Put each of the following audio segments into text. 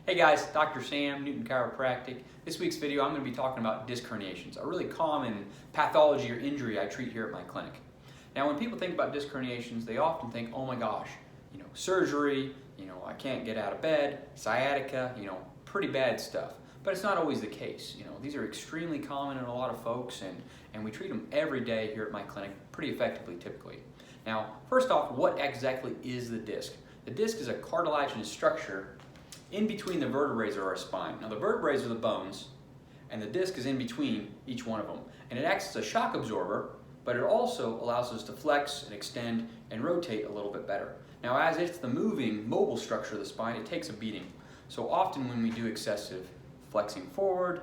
Hey guys, Dr. Sam, Newton Chiropractic. This week's video I'm going to be talking about disc herniations, a really common pathology or injury I treat here at my clinic. Now when people think about disc herniations, they often think, oh my gosh, surgery, I can't get out of bed, sciatica, pretty bad stuff. But it's not always the case. These are extremely common in a lot of folks and we treat them every day here at my clinic pretty effectively typically. Now, first off, what exactly is the disc? The disc is a cartilaginous structure in between the vertebrae of our spine. Now the vertebrae are the bones and the disc is in between each one of them. And it acts as a shock absorber, but it also allows us to flex and extend and rotate a little bit better. Now as it's the moving, mobile structure of the spine, it takes a beating. So often when we do excessive flexing forward,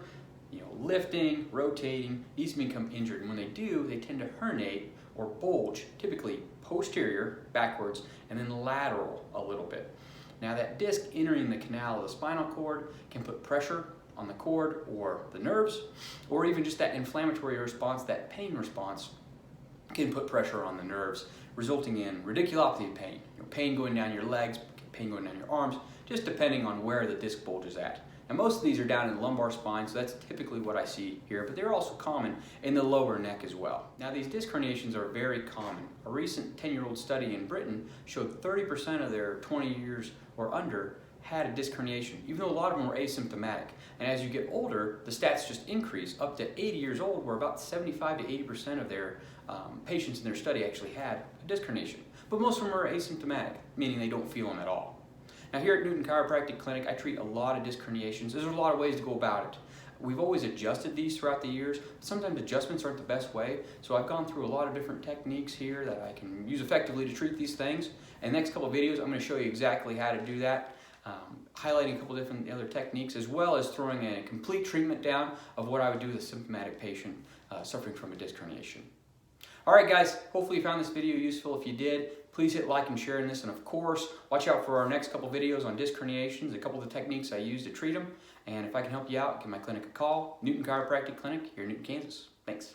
lifting, rotating, these can become injured. And when they do, they tend to herniate or bulge, typically posterior, backwards, and then lateral a little bit. Now that disc entering the canal of the spinal cord can put pressure on the cord or the nerves, or even just that inflammatory response, that pain response, can put pressure on the nerves, resulting in radiculopathy pain. Pain going down your legs, pain going down your arms, just depending on where the disc bulge is at. Now most of these are down in the lumbar spine, so that's typically what I see here, but they're also common in the lower neck as well. Now these disc herniations are very common. A recent 10-year-old study in Britain showed 30% of their 20 years or under had a disc herniation, even though a lot of them were asymptomatic. And as you get older, the stats just increase up to 80 years old, where about 75 to 80% of their patients in their study actually had a disc herniation. But most of them are asymptomatic, meaning they don't feel them at all. Now here at Newton Chiropractic Clinic, I treat a lot of disc herniations. There's a lot of ways to go about it. We've always adjusted these throughout the years. Sometimes adjustments aren't the best way, so I've gone through a lot of different techniques here that I can use effectively to treat these things. In the next couple of videos, I'm going to show you exactly how to do that, highlighting a couple different other techniques, as well as throwing a complete treatment down of what I would do with a symptomatic patient suffering from a disc herniation. Alright guys, hopefully you found this video useful. If you did, please hit like and share in this, and of course, watch out for our next couple videos on disc herniations, a couple of the techniques I use to treat them. And if I can help you out, give my clinic a call. Newton Chiropractic Clinic here in Newton, Kansas. Thanks.